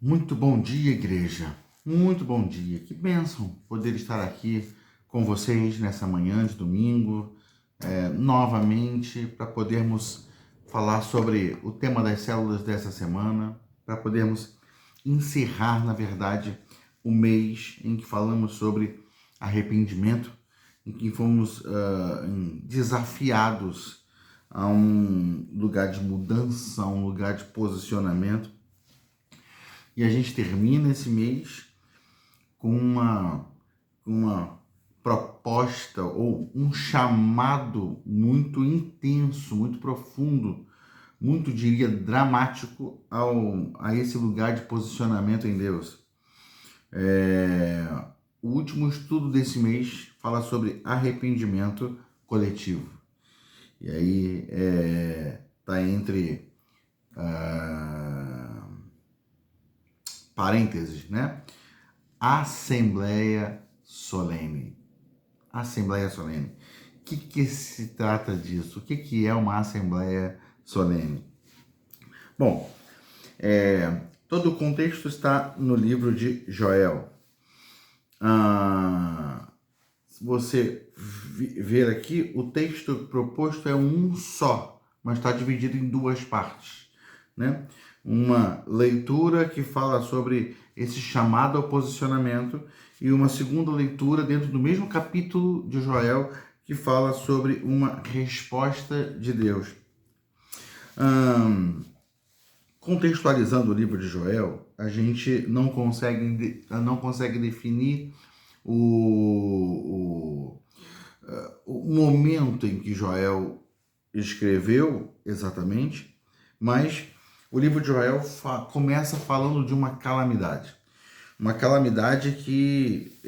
Muito bom dia, igreja. Muito bom dia. Que bênção poder estar aqui com vocês nessa manhã de domingo, novamente, para podermos falar sobre o tema das células dessa semana, para podermos encerrar, na verdade, o mês em que falamos sobre arrependimento, em que fomos desafiados a um lugar de mudança, a um lugar de posicionamento. E a gente termina esse mês com uma proposta ou um chamado muito intenso, muito profundo, muito, diria, dramático a esse lugar de posicionamento em Deus. O último estudo desse mês fala sobre arrependimento coletivo. E aí tá entre parênteses, né? Assembleia solene. Assembleia solene. O que se trata disso? O que é uma assembleia solene? Bom, todo o contexto está no livro de Joel. Se você ver aqui, o texto proposto é um só, mas está dividido em duas partes, né? Uma leitura que fala sobre esse chamado ao posicionamento e uma segunda leitura dentro do mesmo capítulo de Joel que fala sobre uma resposta de Deus. Contextualizando o livro de Joel, a gente não consegue definir o momento em que Joel escreveu exatamente, mas o livro de Joel começa falando de uma calamidade que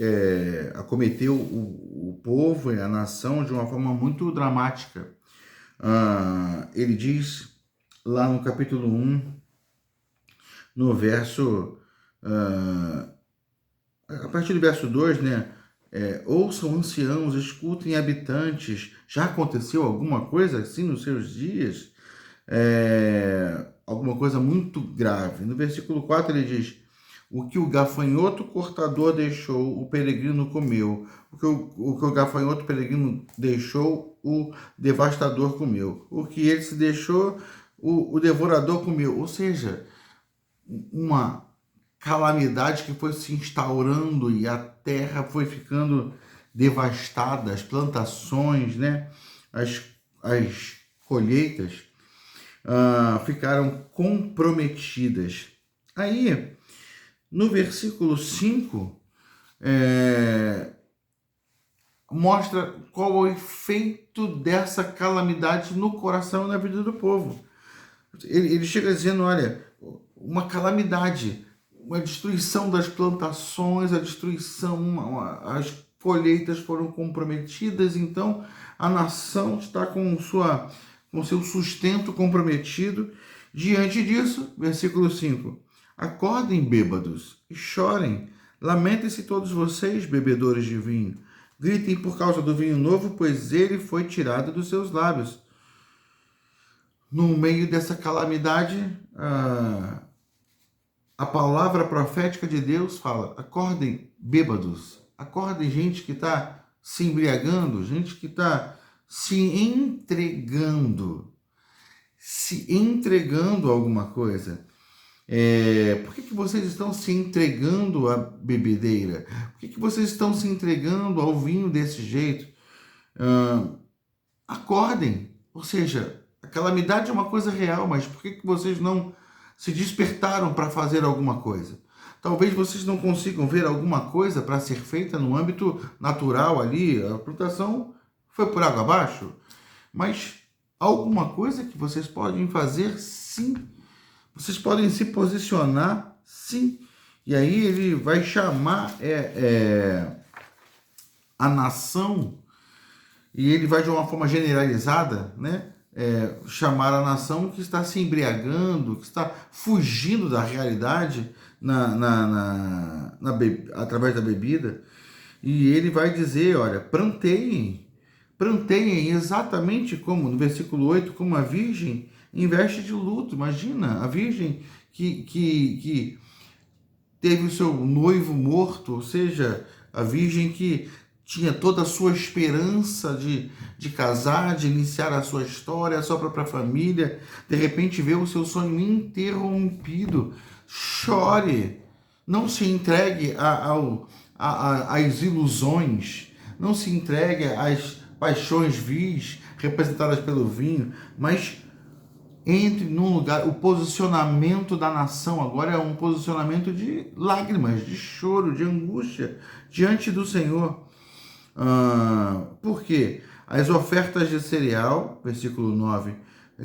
acometeu o povo e a nação de uma forma muito dramática. Ele diz lá no capítulo 1, no verso, a partir do verso 2, né? Ouçam anciãos, escutem habitantes. Já aconteceu alguma coisa assim nos seus dias? Alguma coisa muito grave. No versículo 4 ele diz: o que o gafanhoto cortador deixou, o peregrino comeu. O que o gafanhoto peregrino deixou, o devastador comeu. O que ele se deixou, o devorador comeu. Ou seja, uma calamidade que foi se instaurando e a terra foi ficando devastada, as plantações, né? as colheitas ficaram comprometidas. Aí, no versículo 5, mostra qual é o efeito dessa calamidade no coração e na vida do povo. Ele chega dizendo, olha, uma calamidade, uma destruição das plantações, a destruição, as colheitas foram comprometidas, então a nação está com seu sustento comprometido. Diante disso, versículo 5, acordem bêbados e chorem, lamentem-se todos vocês, bebedores de vinho, gritem por causa do vinho novo, pois ele foi tirado dos seus lábios. No meio dessa calamidade, a palavra profética de Deus fala: acordem bêbados, acordem gente que está se embriagando, gente que está se entregando a alguma coisa. Por que vocês estão se entregando à bebedeira? Por que vocês estão se entregando ao vinho desse jeito? Acordem, ou seja, a calamidade é uma coisa real, mas por que vocês não se despertaram para fazer alguma coisa? Talvez vocês não consigam ver alguma coisa para ser feita no âmbito natural ali, a plantação foi por água abaixo, mas alguma coisa que vocês podem fazer, sim. Vocês podem se posicionar, sim. E aí ele vai chamar a nação, e ele vai de uma forma generalizada, né? Chamar a nação que está se embriagando, que está fugindo da realidade através da bebida. E ele vai dizer, olha, pranteiem exatamente como, no versículo 8, como a virgem em veste de luto. Imagina, a virgem que teve o seu noivo morto, ou seja, a virgem que tinha toda a sua esperança de casar, de iniciar a sua história, a sua própria família, de repente vê o seu sonho interrompido. Chore, não se entregue às ilusões, não se entregue às paixões vis representadas pelo vinho, mas entre num lugar. O posicionamento da nação agora é um posicionamento de lágrimas, de choro, de angústia diante do Senhor. Por quê? As ofertas de cereal, versículo 9,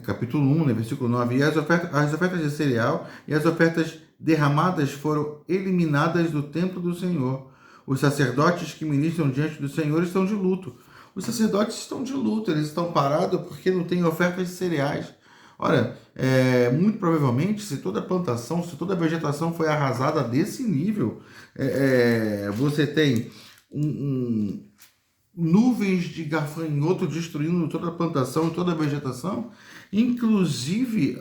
capítulo 1, né, versículo 9, e as ofertas de cereal e as ofertas derramadas foram eliminadas do templo do Senhor. Os sacerdotes que ministram diante do Senhor estão de luto. Os sacerdotes estão de luto, eles estão parados porque não tem ofertas de cereais. Ora, muito provavelmente, se toda a plantação, se toda a vegetação foi arrasada desse nível, você tem nuvens de gafanhoto destruindo toda a plantação, toda a vegetação, inclusive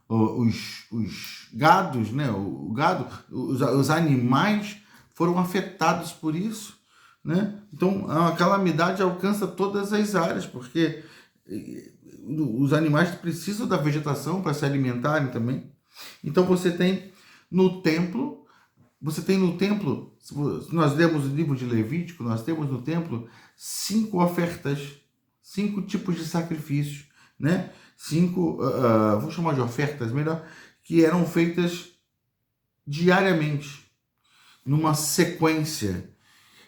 os gados, né? Os animais foram afetados por isso, né? Então a calamidade alcança todas as áreas, porque os animais precisam da vegetação para se alimentarem também. Então você tem no templo, se nós lemos o livro de Levítico, nós temos no templo 5 ofertas, 5 tipos de sacrifícios, né? 5, vou chamar de ofertas melhor, que eram feitas diariamente, numa sequência.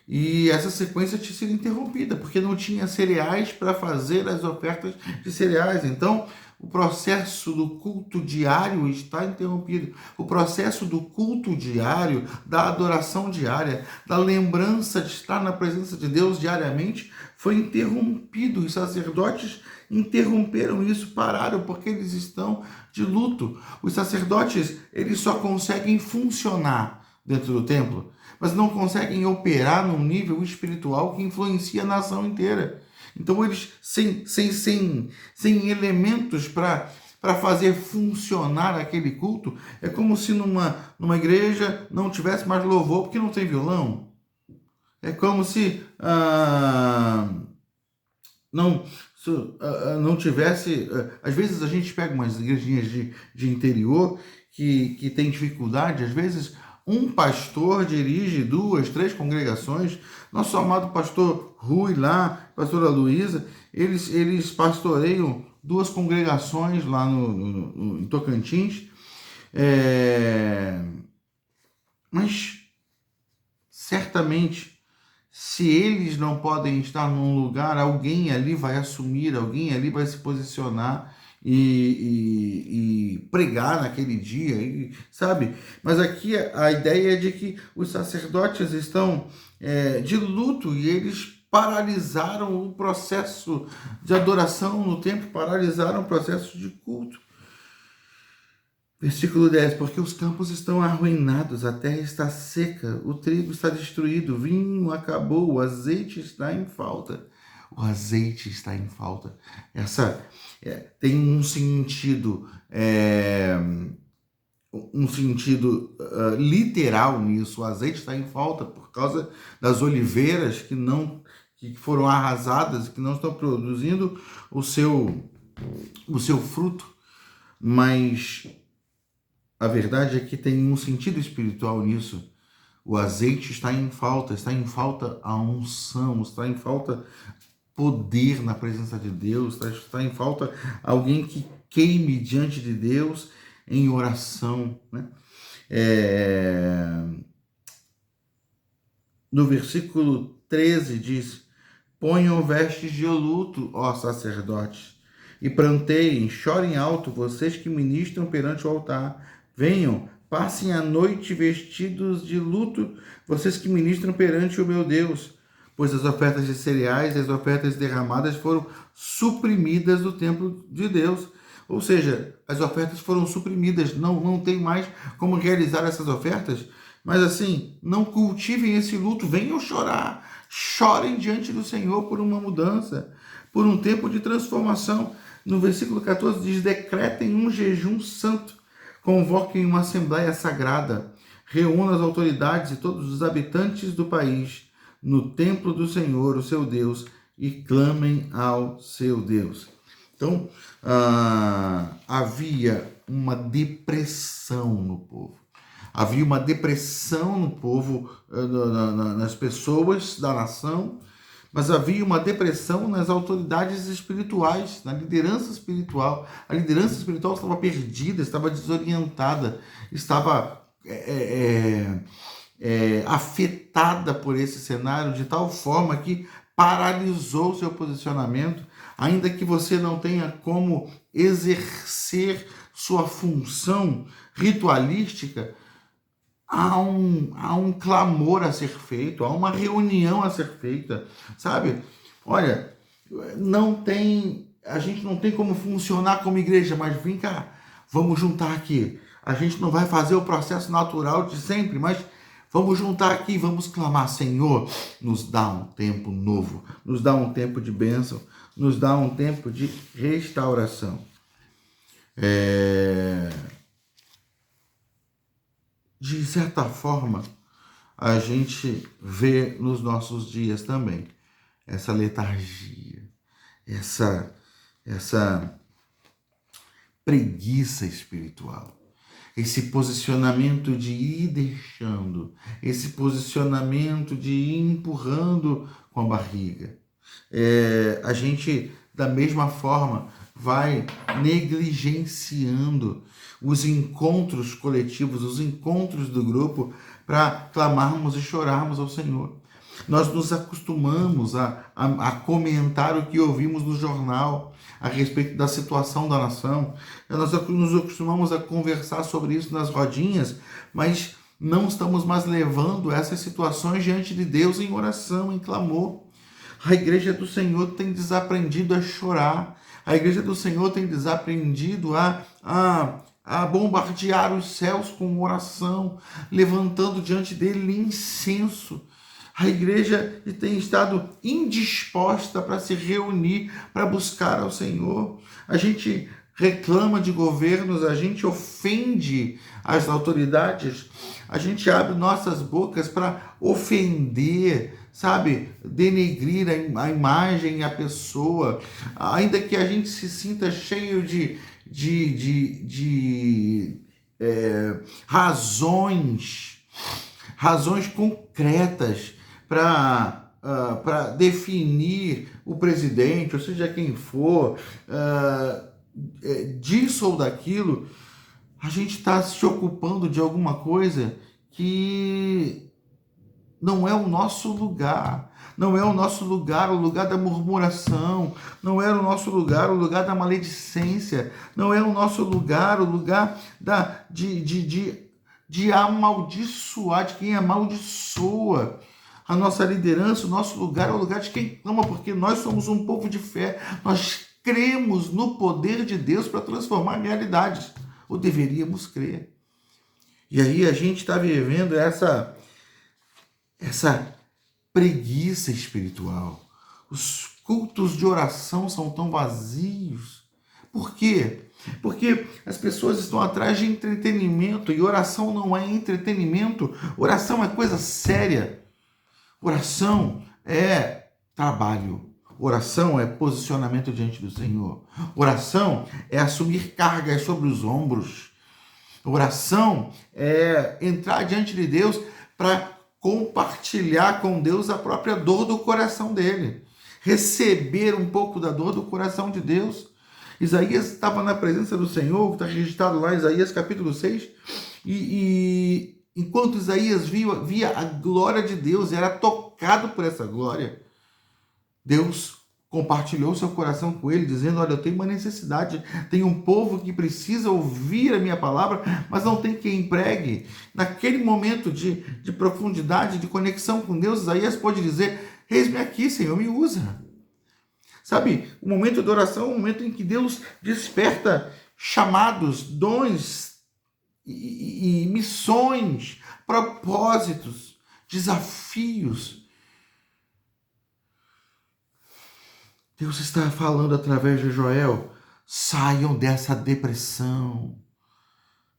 E essa sequência tinha sido interrompida, porque não tinha cereais para fazer as ofertas de cereais. Então, o processo do culto diário está interrompido. O processo do culto diário, da adoração diária, da lembrança de estar na presença de Deus diariamente, foi interrompido. Os sacerdotes interromperam isso, pararam, porque eles estão de luto. Os sacerdotes, eles só conseguem funcionar dentro do templo, mas não conseguem operar num nível espiritual que influencia a nação inteira. Então eles, sem elementos para fazer funcionar aquele culto, é como se numa igreja não tivesse mais louvor porque não tem violão. É como se não tivesse... às vezes a gente pega umas igrejinhas de interior que tem dificuldade, às vezes um pastor dirige 2, 3 congregações. Nosso amado pastor Rui lá, pastora Luísa, eles pastoreiam 2 congregações lá em Tocantins. Mas certamente, se eles não podem estar num lugar, alguém ali vai assumir, alguém ali vai se posicionar e pregar naquele dia, sabe? Mas aqui a ideia é de que os sacerdotes estão de luto e eles paralisaram o processo de adoração no templo, paralisaram o processo de culto. Versículo 10, porque os campos estão arruinados, a terra está seca, o trigo está destruído, o vinho acabou, o azeite está em falta. O azeite está em falta. Tem um sentido, literal nisso. O azeite está em falta por causa das oliveiras que foram arrasadas, que não estão produzindo o seu fruto. Mas a verdade é que tem um sentido espiritual nisso. O azeite está em falta a unção, está em falta poder na presença de Deus, está em falta alguém que queime diante de Deus em oração, né? No versículo 13 diz: ponham vestes de luto, ó sacerdotes, e pranteiem, chorem alto, vocês que ministram perante o altar. Venham, passem a noite vestidos de luto, vocês que ministram perante o meu Deus, pois as ofertas de cereais e as ofertas derramadas foram suprimidas do templo de Deus. Ou seja, as ofertas foram suprimidas, não tem mais como realizar essas ofertas. Mas assim, não cultivem esse luto, venham chorar, chorem diante do Senhor por uma mudança, por um tempo de transformação. No versículo 14 diz: decretem um jejum santo, Convoquem uma assembleia sagrada, reúna as autoridades e todos os habitantes do país no templo do Senhor, o seu Deus, e clamem ao seu Deus. Então, havia uma depressão no povo. Havia uma depressão no povo, nas pessoas da nação, mas havia uma depressão nas autoridades espirituais, na liderança espiritual. A liderança espiritual estava perdida, estava desorientada, estava afetada por esse cenário de tal forma que paralisou seu posicionamento, ainda que você não tenha como exercer sua função ritualística. Há um clamor a ser feito, há uma reunião a ser feita, sabe? Olha, a gente não tem como funcionar como igreja, mas vem cá, vamos juntar aqui. A gente não vai fazer o processo natural de sempre, mas vamos juntar aqui, vamos clamar, Senhor, nos dá um tempo novo, nos dá um tempo de bênção, nos dá um tempo de restauração. De certa forma, a gente vê nos nossos dias também essa letargia, essa preguiça espiritual, esse posicionamento de ir deixando, esse posicionamento de ir empurrando com a barriga. A gente, da mesma forma, vai negligenciando os encontros coletivos, os encontros do grupo, para clamarmos e chorarmos ao Senhor. Nós nos acostumamos a comentar o que ouvimos no jornal a respeito da situação da nação. Nós nos acostumamos a conversar sobre isso nas rodinhas, mas não estamos mais levando essas situações diante de Deus em oração, em clamor. A igreja do Senhor tem desaprendido a chorar. A igreja do Senhor tem desaprendido a bombardear os céus com oração, levantando diante dele incenso. A igreja tem estado indisposta para se reunir, para buscar ao Senhor. A gente reclama de governos, a gente ofende as autoridades, a gente abre nossas bocas para ofender, sabe, denegrir a imagem e a pessoa, ainda que a gente se sinta cheio de razões concretas para definir o presidente, ou seja, quem for, disso ou daquilo. A gente está se ocupando de alguma coisa que não é o nosso lugar. Não é o nosso lugar, o lugar da murmuração. Não é o nosso lugar, o lugar da maledicência. Não é o nosso lugar, o lugar de amaldiçoar, de quem amaldiçoa a nossa liderança. O nosso lugar é o lugar de quem clama, porque nós somos um povo de fé. Nós cremos no poder de Deus para transformar realidades. Ou deveríamos crer. E aí a gente está vivendo essa preguiça espiritual. Os cultos de oração são tão vazios. Por quê? Porque as pessoas estão atrás de entretenimento, e oração não é entretenimento. Oração é coisa séria. Oração é trabalho. Oração é posicionamento diante do Senhor. Oração é assumir cargas sobre os ombros. Oração é entrar diante de Deus para compartilhar com Deus a própria dor do coração dele. Receber um pouco da dor do coração de Deus. Isaías estava na presença do Senhor, está registrado lá em Isaías capítulo 6, e enquanto Isaías via a glória de Deus, era tocado por essa glória, Deus compartilhou seu coração com ele, dizendo: olha, eu tenho uma necessidade, tem um povo que precisa ouvir a minha palavra, mas não tem quem pregue. Naquele momento de profundidade, de conexão com Deus, Isaías pode dizer: eis-me aqui, Senhor, me usa. Sabe, o momento de oração é o momento em que Deus desperta chamados, dons e missões, propósitos, desafios. Deus está falando através de Joel: saiam dessa depressão,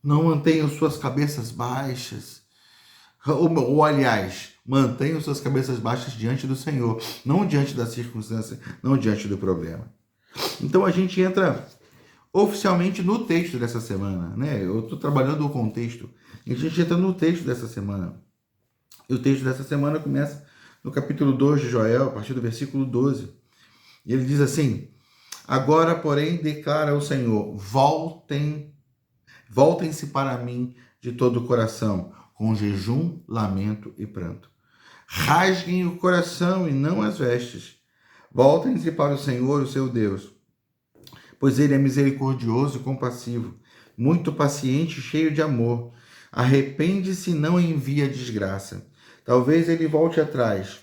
Não mantenham suas cabeças baixas. Aliás, mantenham suas cabeças baixas diante do Senhor, não diante da circunstância, não diante do problema. Então a gente entra oficialmente no texto dessa semana, né? Eu estou trabalhando o contexto. E a gente entra no texto dessa semana. E o texto dessa semana começa no capítulo 2 de Joel, a partir do versículo 12. E ele diz assim: agora, porém, declara o Senhor, voltem-se para mim de todo o coração, com jejum, lamento e pranto. Rasguem o coração e não as vestes. Voltem-se para o Senhor, o seu Deus, pois ele é misericordioso e compassivo, muito paciente e cheio de amor. Arrepende-se e não envia desgraça. Talvez ele volte atrás.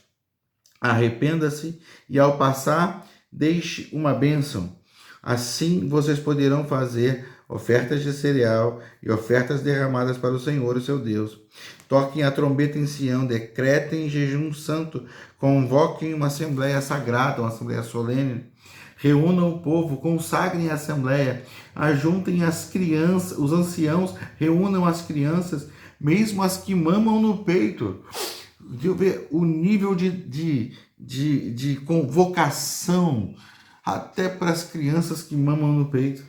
Arrependa-se e, ao passar, deixe uma bênção. Assim vocês poderão fazer ofertas de cereal e ofertas derramadas para o Senhor, o seu Deus. Toquem a trombeta em Sião, decretem jejum santo, convoquem uma assembleia sagrada, uma assembleia solene. Reúnam o povo, consagrem a assembleia, ajuntem as crianças, os anciãos, reúnam as crianças, mesmo as que mamam no peito. De ver o nível de convocação até para as crianças que mamam no peito.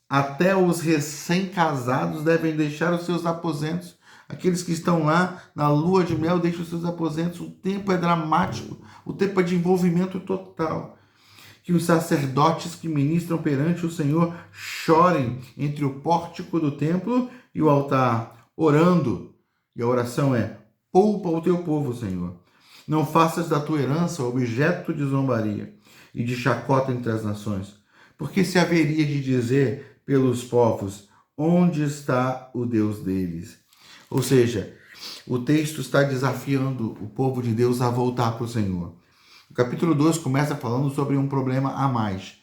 Até os recém-casados devem deixar os seus aposentos. Aqueles que estão lá na lua de mel deixam os seus aposentos. O tempo é dramático, o tempo é de envolvimento total. Que os sacerdotes que ministram perante o Senhor chorem entre o pórtico do templo e o altar, orando. E a oração é: poupa o teu povo, Senhor. Não faças da tua herança objeto de zombaria e de chacota entre as nações. Porque se haveria de dizer pelos povos: onde está o Deus deles? Ou seja, o texto está desafiando o povo de Deus a voltar para o Senhor. O capítulo 2 começa falando sobre um problema a mais.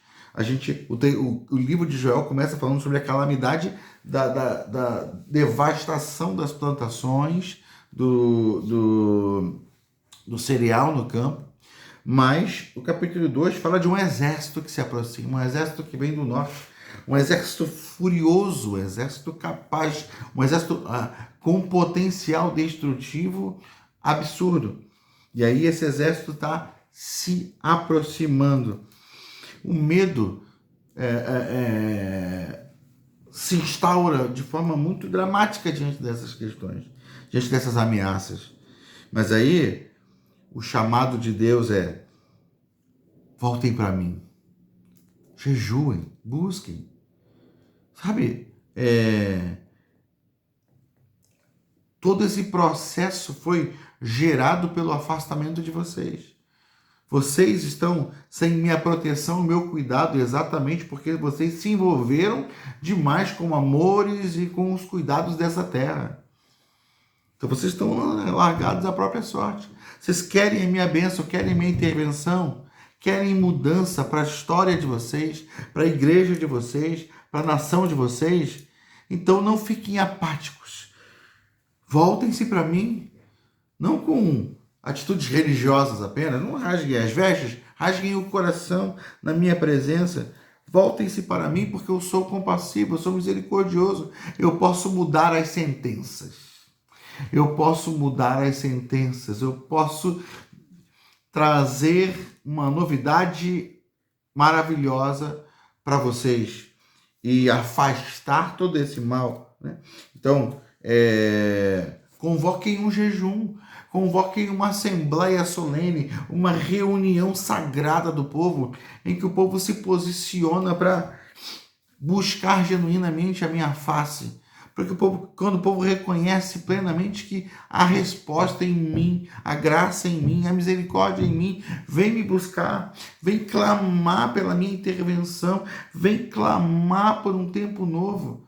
O livro de Joel começa falando sobre a calamidade da devastação das plantações, do cereal no campo. Mas o capítulo 2 fala de um exército que se aproxima, um exército que vem do norte, um exército furioso, um exército capaz, um exército com potencial destrutivo absurdo. E aí esse exército está se aproximando. O medo se instaura de forma muito dramática diante dessas questões, diante dessas ameaças. Mas aí o chamado de Deus é: voltem para mim, jejuem, busquem. Sabe, todo esse processo foi gerado pelo afastamento de vocês. Vocês estão sem minha proteção, meu cuidado, exatamente porque vocês se envolveram demais com amores e com os cuidados dessa terra. Então vocês estão largados à própria sorte. Vocês querem a minha bênção, querem a minha intervenção, querem mudança para a história de vocês, para a igreja de vocês, para a nação de vocês. Então não fiquem apáticos. Voltem-se para mim, não com atitudes religiosas apenas, não rasguem as vestes, rasguem o coração na minha presença. Voltem-se para mim, porque eu sou compassivo, eu sou misericordioso. Eu posso mudar as sentenças. Eu posso mudar as sentenças. Eu posso trazer uma novidade maravilhosa para vocês e afastar todo esse mal, né? Então, convoquem um jejum, convoquem uma assembleia solene, uma reunião sagrada do povo, em que o povo se posiciona para buscar genuinamente a minha face. Porque quando o povo reconhece plenamente que a resposta em mim, a graça em mim, a misericórdia em mim, vem me buscar, vem clamar pela minha intervenção, vem clamar por um tempo novo.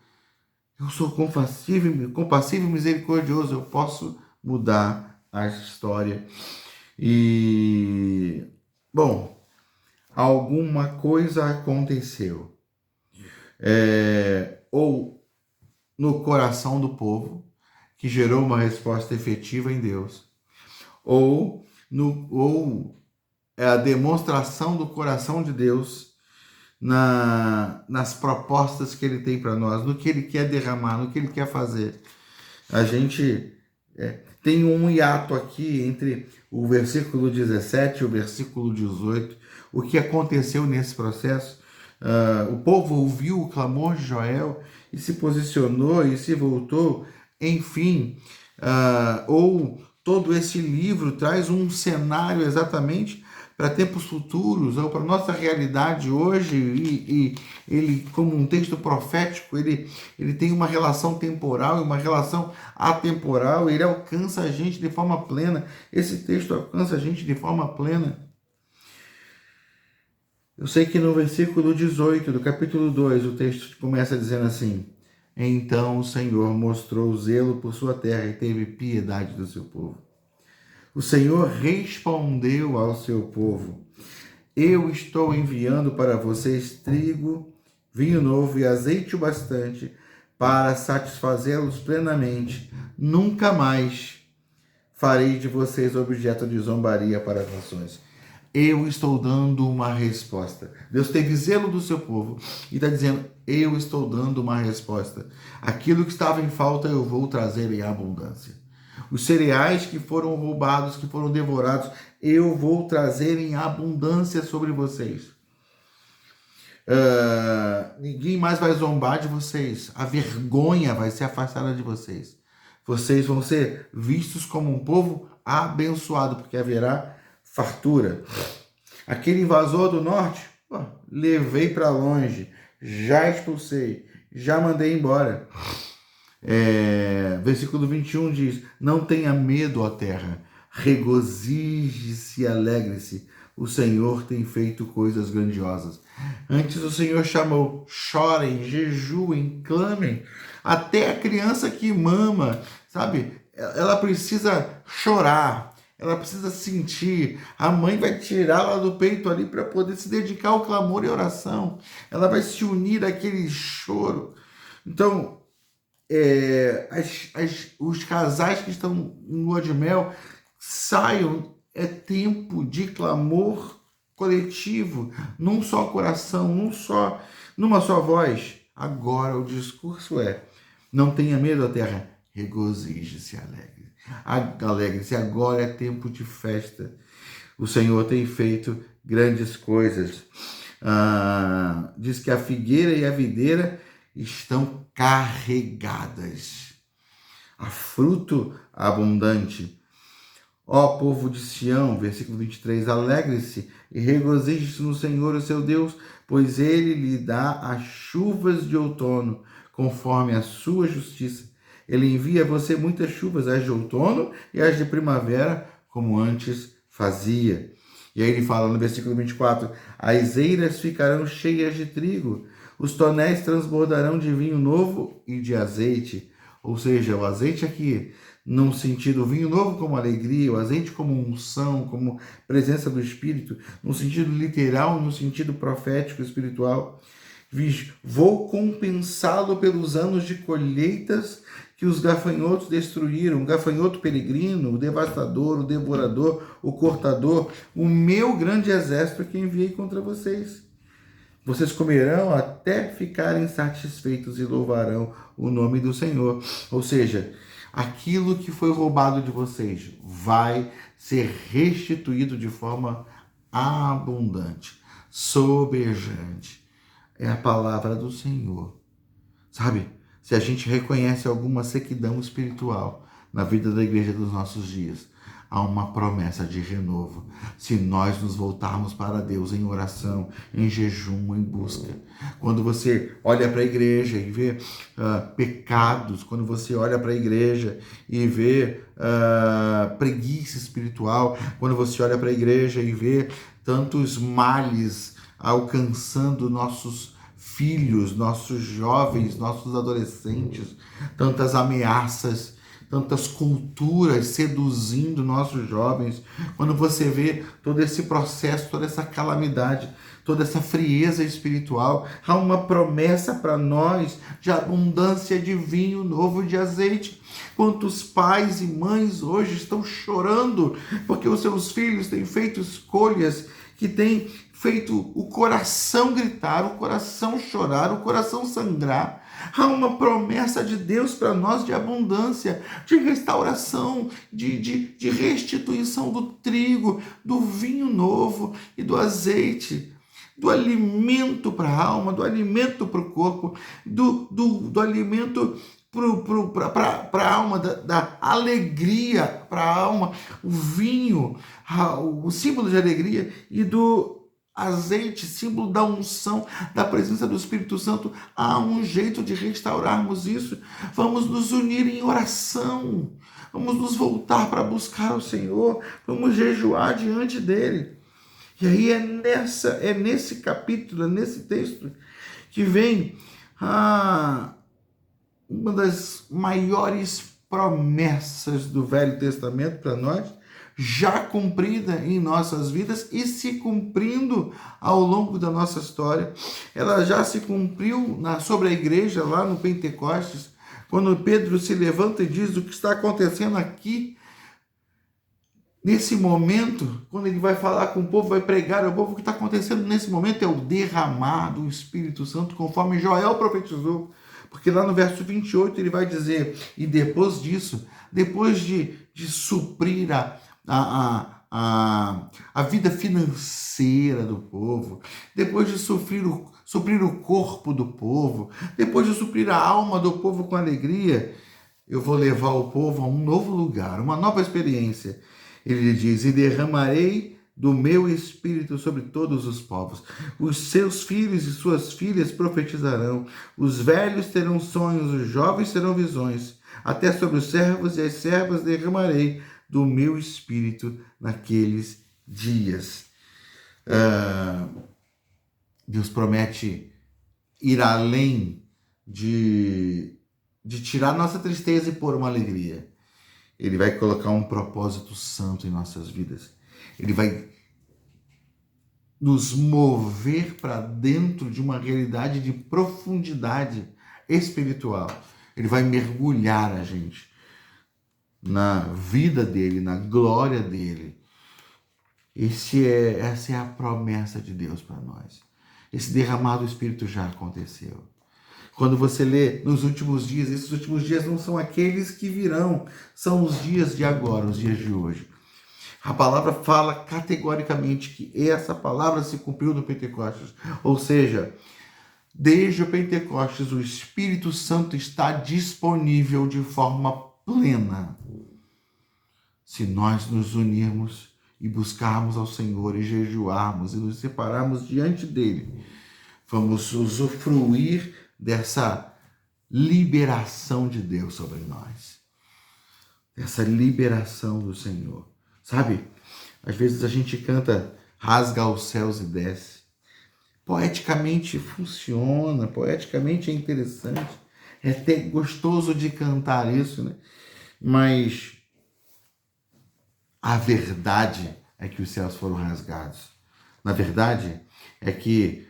Eu sou compassivo e misericordioso, eu posso mudar a história. E, bom, alguma coisa aconteceu. Ou no coração do povo, que gerou uma resposta efetiva em Deus, ou é a demonstração do coração de Deus nas propostas que ele tem para nós, no que ele quer derramar, no que ele quer fazer. A gente tem um hiato aqui entre o versículo 17 e o versículo 18. O que aconteceu nesse processo? O povo ouviu o clamor de Joel e se posicionou e se voltou. Enfim, ou todo esse livro traz um cenário exatamente para tempos futuros, ou para nossa realidade hoje, e ele, como um texto profético, ele tem uma relação temporal e uma relação atemporal, ele alcança a gente de forma plena. Esse texto alcança a gente de forma plena. Eu sei que no versículo 18 do capítulo 2, o texto começa dizendo assim: então o Senhor mostrou zelo por sua terra e teve piedade do seu povo. O Senhor respondeu ao seu povo: eu estou enviando para vocês trigo, vinho novo e azeite o bastante para satisfazê-los plenamente. Nunca mais farei de vocês objeto de zombaria para as nações. Eu estou dando uma resposta. Deus teve zelo do seu povo e está dizendo: eu estou dando uma resposta. Aquilo que estava em falta eu vou trazer em abundância. Os cereais que foram roubados, que foram devorados, eu vou trazer em abundância sobre vocês. Ninguém mais vai zombar de vocês. A vergonha vai ser afastada de vocês. Vocês vão ser vistos como um povo abençoado, porque haverá fartura. Aquele invasor do norte, levei para longe, já expulsei, já mandei embora. Versículo 21 diz: não tenha medo, ó terra, regozije-se e alegre-se, o Senhor tem feito coisas grandiosas. Antes o Senhor chamou: chorem, jejuem, clamem. Até a criança que mama, sabe, ela precisa chorar, ela precisa sentir. A mãe vai tirá-la do peito ali para poder se dedicar ao clamor e oração. Ela vai se unir àquele choro. Então, os casais que estão em lua de mel saiam. É tempo de clamor coletivo, num só coração, numa só voz. Agora o discurso é: não tenha medo, a terra, regozije-se, alegre-se. Agora é tempo de festa. O Senhor tem feito grandes coisas. Diz que a figueira e a videira estão carregadas. Há fruto abundante. Ó povo de Sião, versículo 23, alegre-se e regozije-se no Senhor, o seu Deus, pois ele lhe dá as chuvas de outono, conforme a sua justiça. Ele envia a você muitas chuvas, as de outono e as de primavera, como antes fazia. E aí ele fala no versículo 24, as eiras ficarão cheias de trigo, os tonéis transbordarão de vinho novo e de azeite. Ou seja, o azeite aqui, num sentido, o vinho novo como alegria, o azeite como unção, como presença do Espírito, no sentido literal, no sentido profético, espiritual. Vou compensá-lo pelos anos de colheitas que os gafanhotos destruíram, o gafanhoto peregrino, o devastador, o devorador, o cortador, o meu grande exército que enviei contra vocês. Vocês comerão até ficarem satisfeitos e louvarão o nome do Senhor. Ou seja, aquilo que foi roubado de vocês vai ser restituído de forma abundante, sobejante. É a palavra do Senhor. Sabe, se a gente reconhece alguma sequidão espiritual na vida da igreja dos nossos dias, há uma promessa de renovo. Se nós nos voltarmos para Deus em oração, em jejum, em busca. Quando você olha para a igreja e vê pecados, quando você olha para a igreja e vê preguiça espiritual, quando você olha para a igreja e vê tantos males alcançando nossos filhos, nossos jovens, nossos adolescentes, tantas ameaças, tantas culturas seduzindo nossos jovens, quando você vê todo esse processo, toda essa calamidade, toda essa frieza espiritual, há uma promessa para nós de abundância de vinho novo, de azeite. Quantos pais e mães hoje estão chorando porque os seus filhos têm feito escolhas que têm feito o coração gritar, o coração chorar, o coração sangrar. Há uma promessa de Deus para nós de abundância, de restauração, de restituição do trigo, do vinho novo e do azeite, do alimento para a alma, do alimento para o corpo, do alimento para a alma, da alegria para a alma, o vinho, o símbolo de alegria, e do azeite, símbolo da unção, da presença do Espírito Santo. Há um jeito de restaurarmos isso. Vamos nos unir em oração, vamos nos voltar para buscar o Senhor, vamos jejuar diante dele. E aí é nesse capítulo, é nesse texto que vem uma das maiores promessas do Velho Testamento para nós, já cumprida em nossas vidas e se cumprindo ao longo da nossa história. Ela já se cumpriu sobre a igreja lá no Pentecostes, quando Pedro se levanta e diz: o que está acontecendo aqui, nesse momento, quando ele vai falar com o povo, vai pregar ao povo, o que está acontecendo nesse momento é o derramar do Espírito Santo, conforme Joel profetizou. Porque lá no verso 28 ele vai dizer: e depois disso, depois de suprir a vida financeira do povo, depois de suprir o corpo do povo, depois de suprir a alma do povo com alegria, eu vou levar o povo a um novo lugar, uma nova experiência. Ele diz: e derramarei do meu espírito sobre todos os povos. Os seus filhos e suas filhas profetizarão, os velhos terão sonhos, os jovens terão visões, até sobre os servos e as servas derramarei do meu espírito naqueles dias. Deus promete ir além de tirar nossa tristeza e pôr uma alegria. Ele vai colocar um propósito santo em nossas vidas. Ele vai nos mover para dentro de uma realidade de profundidade espiritual. Ele vai mergulhar a gente na vida dele, na glória dele. Essa é a promessa de Deus para nós. Esse derramar do Espírito já aconteceu. Quando você lê nos últimos dias, esses últimos dias não são aqueles que virão, são os dias de agora, os dias de hoje. A palavra fala categoricamente que essa palavra se cumpriu no Pentecostes. Ou seja, desde o Pentecostes, o Espírito Santo está disponível de forma plena. Se nós nos unirmos e buscarmos ao Senhor e jejuarmos e nos separarmos diante dele, vamos usufruir dessa liberação de Deus sobre nós. Dessa liberação do Senhor. Sabe? Às vezes a gente canta rasga os céus e desce. Poeticamente funciona, poeticamente é interessante. É até gostoso de cantar isso, né? Mas a verdade é que os céus foram rasgados. Na verdade é que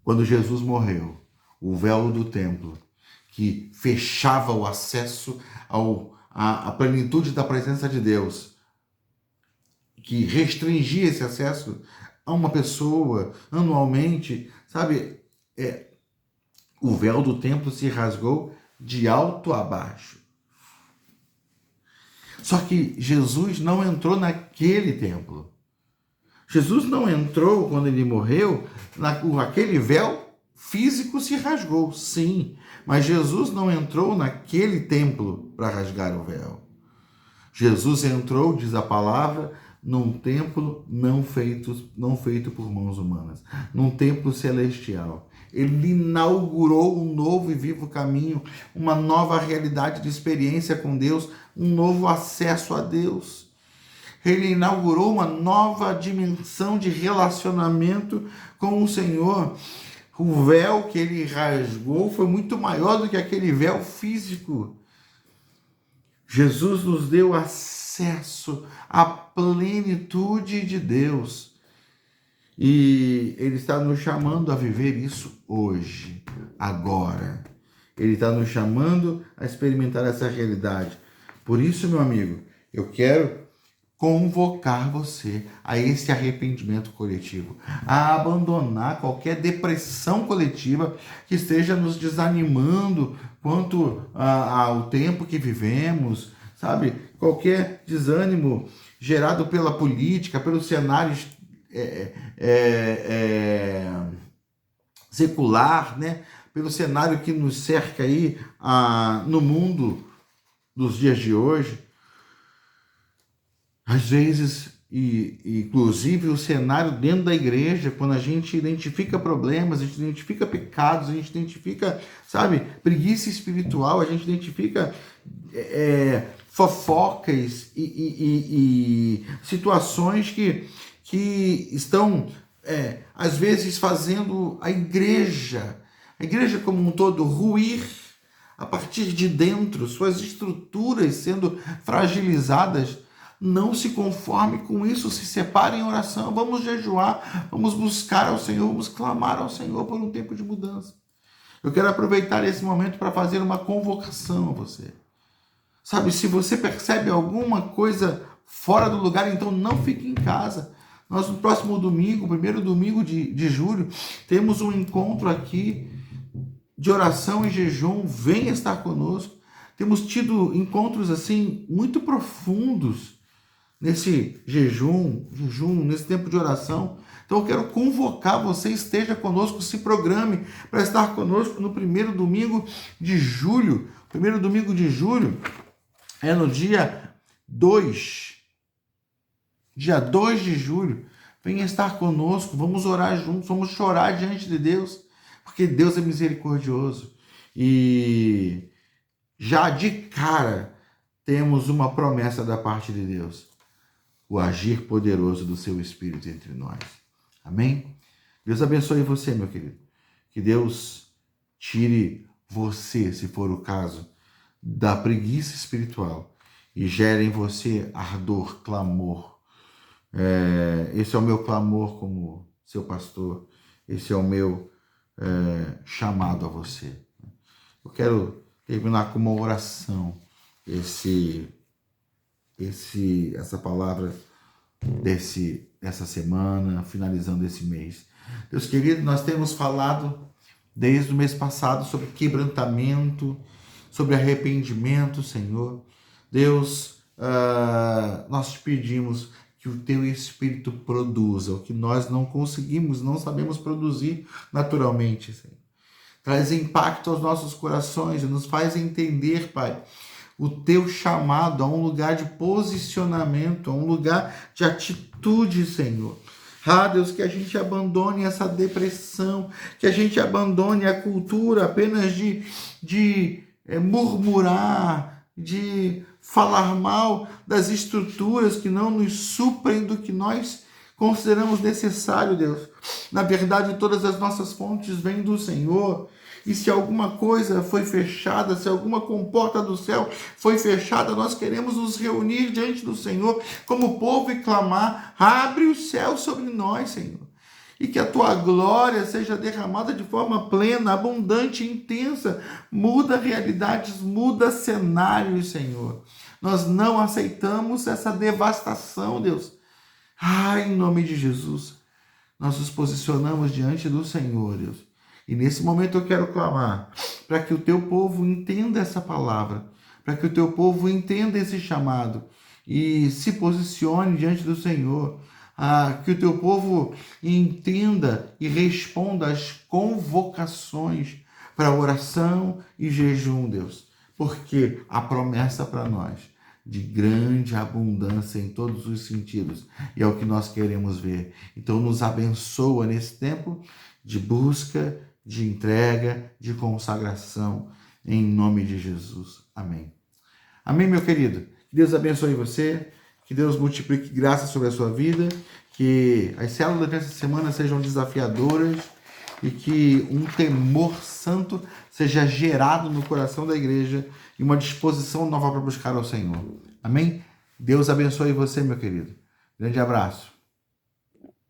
quando Jesus morreu, o véu do templo, que fechava o acesso à plenitude da presença de Deus, que restringia esse acesso a uma pessoa anualmente, sabe? O véu do templo se rasgou de alto a baixo. Só que Jesus não entrou naquele templo. Jesus não entrou quando ele morreu, aquele véu físico se rasgou, sim, mas Jesus não entrou naquele templo para rasgar o véu. Jesus entrou, diz a palavra, num templo não feito por mãos humanas, num templo celestial. Ele inaugurou um novo e vivo caminho, uma nova realidade de experiência com Deus, um novo acesso a Deus. Ele inaugurou uma nova dimensão de relacionamento com o Senhor. O véu que ele rasgou foi muito maior do que aquele véu físico. Jesus nos deu acesso à plenitude de Deus. E ele está nos chamando a viver isso hoje, agora. Ele está nos chamando a experimentar essa realidade. Por isso, meu amigo, eu quero convocar você a esse arrependimento coletivo, a abandonar qualquer depressão coletiva que esteja nos desanimando quanto ao tempo que vivemos, sabe? Qualquer desânimo gerado pela política, pelos cenários secular, né? Pelo cenário que nos cerca aí no mundo dos dias de hoje. Às vezes, inclusive o cenário dentro da igreja, quando a gente identifica problemas, a gente identifica pecados, a gente identifica, sabe, preguiça espiritual, a gente identifica fofocas e situações que estão, às vezes, fazendo a igreja como um todo ruir a partir de dentro, suas estruturas sendo fragilizadas. Não se conforme com isso, se separe em oração, vamos jejuar, vamos buscar ao Senhor, vamos clamar ao Senhor por um tempo de mudança. Eu quero aproveitar esse momento para fazer uma convocação a você. Sabe, se você percebe alguma coisa fora do lugar, então não fique em casa. Nós no próximo domingo, primeiro domingo de julho, temos um encontro aqui de oração e jejum. Venha estar conosco. Temos tido encontros assim muito profundos nesse jejum, nesse tempo de oração. Então eu quero convocar você, esteja conosco, se programe para estar conosco no primeiro domingo de julho. O primeiro domingo de julho é no dia 2 de julho. Venha estar conosco, vamos orar juntos, vamos chorar diante de Deus, porque Deus é misericordioso. E já de cara temos uma promessa da parte de Deus: o agir poderoso do seu Espírito entre nós. Amém? Deus abençoe você, meu querido. Que Deus tire você, se for o caso, da preguiça espiritual e gere em você ardor, clamor. Esse é o meu clamor como seu pastor. Esse é o meu chamado a você. Eu quero terminar com uma oração. Essa palavra dessa semana, finalizando esse mês. Deus querido, nós temos falado desde o mês passado sobre quebrantamento, sobre arrependimento, Senhor. Deus, nós te pedimos que o teu Espírito produza o que nós não conseguimos, não sabemos produzir naturalmente, Senhor. Traz impacto aos nossos corações e nos faz entender, Pai, o teu chamado a um lugar de posicionamento, a um lugar de atitude, Senhor. Deus, que a gente abandone essa depressão, que a gente abandone a cultura apenas de murmurar, de falar mal das estruturas que não nos suprem do que nós consideramos necessário, Deus. Na verdade, todas as nossas fontes vêm do Senhor. E se alguma coisa foi fechada, se alguma comporta do céu foi fechada, nós queremos nos reunir diante do Senhor como povo e clamar: abre o céu sobre nós, Senhor. E que a tua glória seja derramada de forma plena, abundante e intensa. Muda realidades, muda cenários, Senhor. Nós não aceitamos essa devastação, Deus. Em nome de Jesus, nós nos posicionamos diante do Senhor, Deus. E nesse momento eu quero clamar para que o teu povo entenda essa palavra, para que o teu povo entenda esse chamado e se posicione diante do Senhor. Que o teu povo entenda e responda às convocações para oração e jejum, Deus. Porque a promessa para nós de grande abundância em todos os sentidos, e é o que nós queremos ver. Então nos abençoa nesse tempo de busca, de entrega, de consagração, em nome de Jesus. Amém. Amém, meu querido. Que Deus abençoe você, que Deus multiplique graça sobre a sua vida, que as células dessa semana sejam desafiadoras e que um temor santo seja gerado no coração da igreja e uma disposição nova para buscar ao Senhor. Amém? Deus abençoe você, meu querido. Grande abraço.